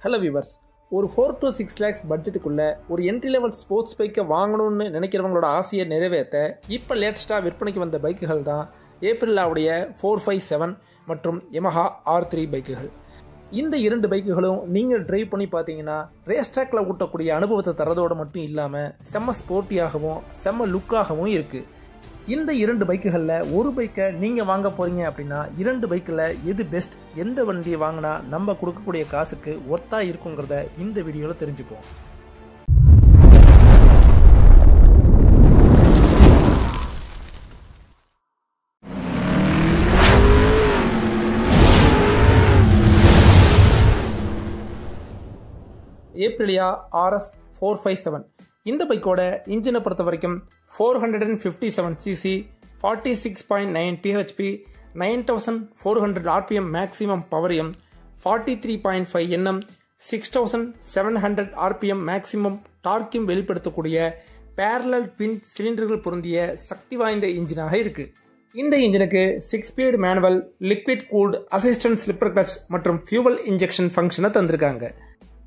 Hello viewers, ஒரு 4 to 6 lakhs பட்ஜெட்டுக்குள்ள ஒரு entry level sports பைக்கை வாங்கணும்னு நினைக்கிறவங்களோட ஆசையை நிறைவேற்ற இப்போ லேட்டஸ்ட்டாக விற்பனைக்கு வந்த பைக்குகள் தான் ஏப்ரிலாவுடைய 457 மற்றும் Yamaha R3 பைக்குகள். இந்த இரண்டு பைக்குகளும் நீங்கள் டிரைவ் பண்ணி பார்த்தீங்கன்னா ரேஸ் ட்ராக்ல ஊட்டக்கூடிய அனுபவத்தை தரதோடு மட்டும் இல்லாமல் செம்ம ஸ்போர்ட்டியாகவும் செம்ம லுக்காகவும் இருக்குது. இந்த இரண்டு பைக்குகளில் ஒரு பைக்கை நீங்கள் வாங்க போகிறீங்க அப்படின்னா இரண்டு பைக்கில் எது பெஸ்ட், எந்த வண்டியை வாங்கினா நம்ம கொடுக்கக்கூடிய காசுக்கு ஒர்த்தாக இருக்குங்கிறத இந்த வீடியோவில் தெரிஞ்சுப்போம். ஏப்ரிலியா RS 457 இந்த பைக்கோட இன்ஜினை பொறுத்த வரைக்கும் 457cc 46.9 PHP 9400 RPM மேக்ஸிமம் பவரையும் 43.5 Nm 6700 RPM மேக்ஸிமம் டார்க்கையும் வெளிப்படுத்தக்கூடிய பேரலல் ட்வின் சிலிண்டர்கள் பொருந்திய சக்தி வாய்ந்த இன்ஜினாக இருக்கு. இந்த இன்ஜினுக்கு 6-speed manual, liquid cooled assistant slipper clutch மற்றும் ஃபியூவல் இன்ஜெக்ஷன் ஃபங்க்ஷனை தந்திருக்காங்க.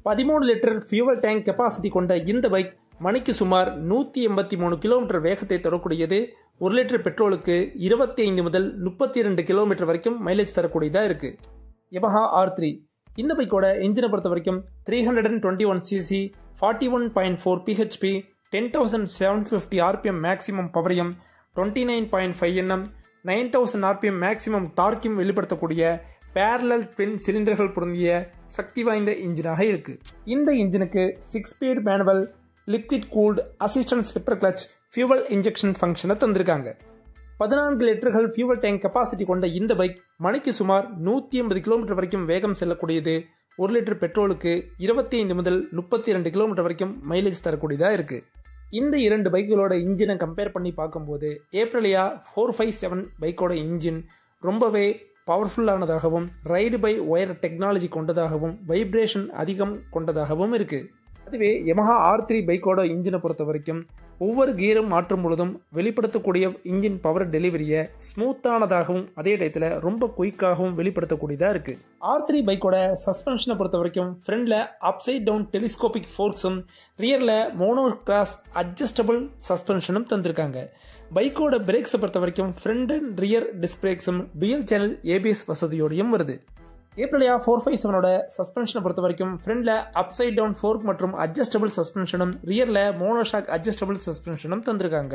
13 லிட்டர் ஃபியூவல் டேங்க் கெப்பாசிட்டி கொண்ட இந்த பைக் மணிக்கு சுமார் 183 கிலோமீட்டர் வேகத்தை தொடக்கூடியது. 1 லிட்டர் பெட்ரோலுக்கு 25 முதல் 32 கிலோமீட்டர் வரைக்கும் மைலேஜ் தரக்கூடியதாக இருக்கு. Yamaha R3 இந்த பைக்கோட இன்ஜினை பொறுத்த வரைக்கும் 321cc 41.4 PHP 10750 RPM மேக்ஸிமம் பவரையும் 29.5 Nm 9000 RPM மேக்ஸிமம் டார்க்கையும் வெளிப்படுத்தக்கூடிய பேரலல் ட்வின் சிலிண்டர்கள் பொருந்திய சக்தி வாய்ந்த இன்ஜினாக இருக்கு. இந்த இன்ஜினுக்கு 6-speed manual, liquid cooled assistant slipper clutch, fuel injection ஃபங்க்ஷனை தந்திருக்காங்க. 14 லிட்டர்கள் ஃபியூவல் டேங்க் கெப்பாசிட்டி கொண்ட இந்த பைக் மணிக்கு சுமார் 180 கிலோமீட்டர் வரைக்கும் வேகம் செல்லக்கூடியது. 1 லிட்டர் பெட்ரோலுக்கு 25 முதல் 32 கிலோமீட்டர் வரைக்கும் மைலேஜ் தரக்கூடியதாக இருக்கு. இந்த இரண்டு பைக்குகளோட இன்ஜினை கம்பேர் பண்ணி பார்க்கும்போது ஏப்ரிலியா 457 பைக்கோட இன்ஜின் ரொம்பவே பவர்ஃபுல்லானதாகவும் ரைடு பை ஒயர் டெக்னாலஜி கொண்டதாகவும் வைப்ரேஷன் அதிகம் கொண்டதாகவும் இருக்குது. அதுவே Yamaha R3 பைக்கோட இன்ஜினை பொறுத்த வரைக்கும் ஒவ்வொரு கியரும் மாற்றும் பொழுதும் வெளிப்படுத்தக்கூடிய இன்ஜின் பவர் டெலிவரியை ஸ்மூத்தானதாகவும் அதே டயத்தில் ரொம்ப குயிக்காகவும் வெளிப்படுத்தக்கூடியதாக இருக்குது. R3 பைக்கோட சஸ்பென்ஷனை பொறுத்த வரைக்கும் ஃப்ரண்டில் அப்சைட் டவுன் டெலிஸ்கோபிக் ஃபோர்க்ஸும் ரியரில் மோனோ கிராஸ் அட்ஜஸ்டபிள் சஸ்பென்ஷனும் தந்திருக்காங்க. பைக்கோட பிரேக்ஸை பொறுத்த வரைக்கும் ஃப்ரண்ட் அண்ட் ரியர் டிஸ்க் பிரேக்ஸும் டுயல் சேனல் ABS வசதியோடையும் வருது. ஏப்ரிலியா 457ஓட சஸ்பென்ஷனை பொறுத்த வரைக்கும் ஃப்ரண்டில் அப்சைட் டவுன் ஃபோர்க் மற்றும் அட்ஜஸ்டபிள் சஸ்பென்ஷனும் ரியரில் மோனோஷாக் அட்ஜஸ்டபிள் சஸ்பென்ஷனும் தந்திருக்காங்க.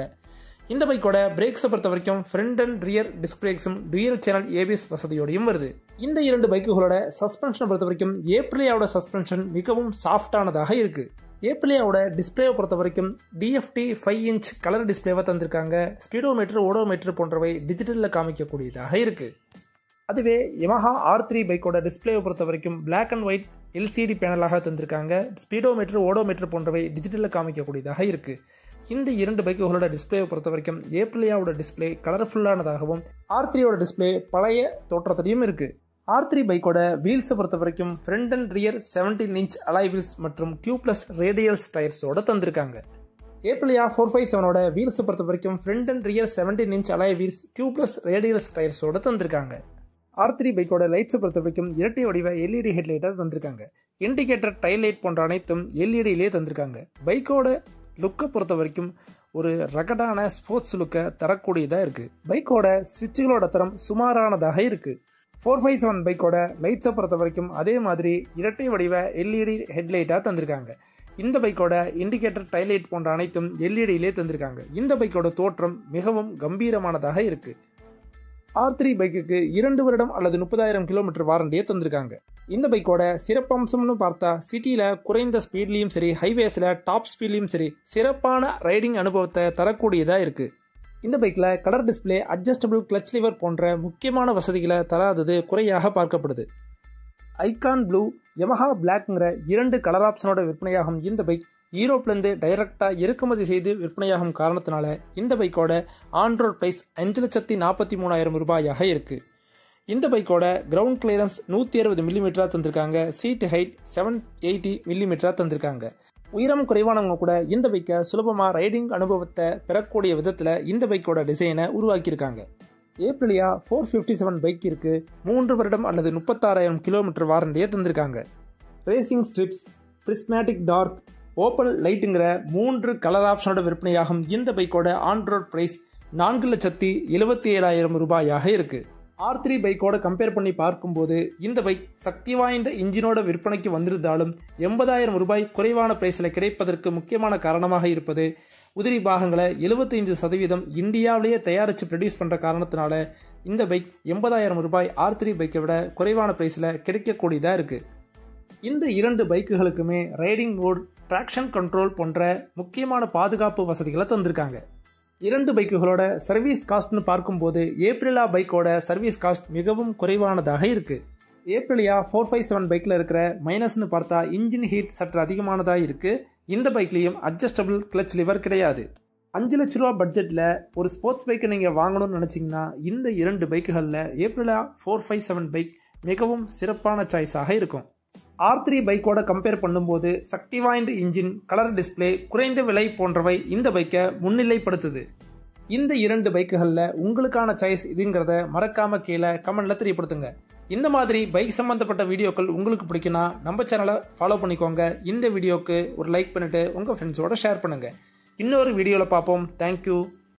இந்த பைக்கோட பிரேக்ஸை பொறுத்த வரைக்கும் ஃப்ரண்ட் அண்ட் ரியர் டிஸ்க் பிரேக்ஸும் டுயல் சேனல் ABS வசதியோடையும் வருது. இந்த இரண்டு பைக்குகளோட சஸ்பென்ஷனை பொறுத்த வரைக்கும் ஏப்ரிலியாவோட சஸ்பென்ஷன் மிகவும் சாஃப்டானதாக இருக்கு. ஏப்ரிலியாவோட டிஸ்பிளேவை பொறுத்த வரைக்கும் DFT 5 inch கலர் டிஸ்பிளேவை தந்திருக்காங்க. ஸ்பீடோமீட்டர், ஓடோமீட்டர் போன்றவை டிஜிட்டலில் காமிக்கக்கூடியதாக இருக்கு. அதுவே Yamaha R3 பைக்கோட டிஸ்பிளேவை பொறுத்த வரைக்கும் பிளாக் அண்ட் ஒயிட் LCD பேனலாக தந்திருக்காங்க. ஸ்பீடோமீட்டர், ஓடோமீட்டர் போன்றவை டிஜிட்டலில் காமிக்கக்கூடியதாக இருக்கு. இந்த இரண்டு பைக்குகளோட டிஸ்பிளேவை பொறுத்த வரைக்கும் ஏப்ரிலியாவோட டிஸ்பிளே கலர்ஃபுல்லானதாகவும் R3யோட டிஸ்பிளே பழைய தோற்றத்திலையும் இருக்கு. R3 பைக்கோட வீல்ஸை பொறுத்த வரைக்கும் front and rear 17 inch alloy wheels மற்றும் Q+ ரேடியல் டயர்ஸோட தந்திருக்காங்க. ஏப்ரிலியா 457ஓட வீல்ஸை பொறுத்த வரைக்கும் front and rear 17 inch alloy wheels Q+ radial டயர்ஸோட தந்திருக்காங்க. R3 பைக்கோட லைட்ஸை பொறுத்த வரைக்கும் இரட்டை வடிவ LED ஹெட்லைட்டாக தந்திருக்காங்க. இண்டிகேட்டர், டைல் லைட் போன்ற அனைத்தும் LEDயிலே தந்திருக்காங்க. பைக்கோட லுக்கை பொறுத்த வரைக்கும் ஒரு ரகடான ஸ்போர்ட்ஸ் லுக்கை தரக்கூடியதாக இருக்குது. பைக்கோட ஸ்விட்சுகளோட தரம் சுமாரானதாக இருக்குது. 457 பைக்கோட லைட்ஸை பொறுத்த வரைக்கும் அதே மாதிரி இரட்டை வடிவ LED ஹெட்லைட்டாக தந்திருக்காங்க. இந்த பைக்கோட இண்டிகேட்டர், டைல் லைட் போன்ற அனைத்தும் LEDயிலே தந்திருக்காங்க. இந்த பைக்கோட தோற்றம் மிகவும் கம்பீரமானதாக இருக்குது. R3 பைக்குக்கு 2 வருடம் அல்லது 30,000 கிலோமீட்டர் வாரண்டியை தந்திருக்காங்க. இந்த பைக்கோட சிறப்பம்சம்னு பார்த்தா சிட்டியில் குறைந்த ஸ்பீட்லேயும் சரி, ஹைவேஸில் டாப் ஸ்பீட்லேயும் சரி சிறப்பான ரைடிங் அனுபவத்தை தரக்கூடியதாக இருக்குது. இந்த பைக்கில் colour display, adjustable clutch liver போன்ற முக்கியமான வசதிகளை தராதது குறையாக பார்க்கப்படுது. ஐகான் ப்ளூ, Yamaha பிளாக்ங்கிற 2 கலர் ஆப்ஷனோட விற்பனையாகும் இந்த பைக் யூரோப்லேருந்து டைரக்டாக இறக்குமதி செய்து விற்பனையாகும் காரணத்தினால இந்த பைக்கோட ஆன்-ரோட் ப்ரைஸ் 5,43,000 ரூபாயாக இருக்குது. இந்த பைக்கோட கிரவுண்ட் கிளியரன்ஸ் 160 மில்லிமீட்டராக தந்திருக்காங்க. சீட் ஹைட் 780 மில்லிமீட்டராக தந்திருக்காங்க. உயரம் குறைவானவங்க கூட இந்த பைக்கை சுலபமாக ரைடிங் அனுபவத்தை பெறக்கூடிய விதத்தில் இந்த பைக்கோட டிசைனை உருவாக்கியிருக்காங்க. ஏப்ரிலியா 457 பைக்கிற்கு 3 வருடம் அல்லது 36,000 கிலோமீட்டர் வாரண்டியை தந்திருக்காங்க. Racing stripes, prismatic dark, opal லைட்டுங்கிற 3 கலர் ஆப்ஷனோட விற்பனையாகும் இந்த பைக்கோட ஆன் ரோட் பிரைஸ் 4,77,000 ரூபாயாக இருக்கு. R3 பைக்கோட கம்பேர் பண்ணி பார்க்கும்போது இந்த பைக் சக்தி வாய்ந்த இன்ஜினோட விற்பனைக்கு வந்திருந்தாலும் 80,000 ரூபாய் குறைவான பிரைஸில் கிடைப்பதற்கு முக்கியமான காரணமாக இருப்பது உதிரி பாகங்களை 75% இந்தியாவிலேயே தயாரித்து ப்ரொடியூஸ் பண்ணுற காரணத்தினால இந்த பைக் 80,000 ரூபாய் R3 பைக்கை விட குறைவான பிரைஸில் கிடைக்கக்கூடியதாக இருக்குது. இந்த 2 பைக்குகளுக்குமே ரைடிங் மோட், ட்ராக்ஷன் கண்ட்ரோல் போன்ற முக்கியமான பாதுகாப்பு வசதிகளை தந்திருக்காங்க. 2 பைக்குகளோட சர்வீஸ் காஸ்ட்னு பார்க்கும்போது ஏப்ரிலா பைக்கோட சர்வீஸ் காஸ்ட் மிகவும் குறைவானதாக இருக்கு. ஏப்ரிலியா 457 பைக்கில் இருக்கிற மைனஸ்னு பார்த்தா இன்ஜின் ஹீட் சற்று அதிகமானதாக இருக்கு. இந்த பைக்லேயும் அட்ஜஸ்டபிள் கிளச் லிவர் கிடையாது. 5 லட்ச ரூபா பட்ஜெட்டில் ஒரு ஸ்போர்ட்ஸ் பைக்கை நீங்கள் வாங்கணும்னு நினச்சிங்கன்னா இந்த 2 பைக்குகளில் ஏப்ரிலா 457 பைக் மிகவும் சிறப்பான சாய்ஸாக இருக்கும். R3 பைக்கோட கம்பேர் பண்ணும்போது சக்தி வாய்ந்த இன்ஜின், கலர் டிஸ்பிளே, குறைந்த விலை போன்றவை இந்த பைக்கை முன்னிலைப்படுத்துது. இந்த 2 பைக்குகளில் உங்களுக்கான சாய்ஸ் இதுங்கிறத மறக்காம கீழே கமெண்ட்ல தெரியப்படுத்துங்க. இந்த மாதிரி பைக் சம்பந்தப்பட்ட வீடியோக்கள் உங்களுக்கு பிடிக்குன்னா நம்ம சேனலை ஃபாலோ பண்ணிக்கோங்க. இந்த வீடியோக்கு ஒரு லைக் பண்ணிட்டு உங்கள் ஃப்ரெண்ட்ஸோட ஷேர் பண்ணுங்க. இன்னொரு வீடியோவில் பார்ப்போம். தேங்க்யூ.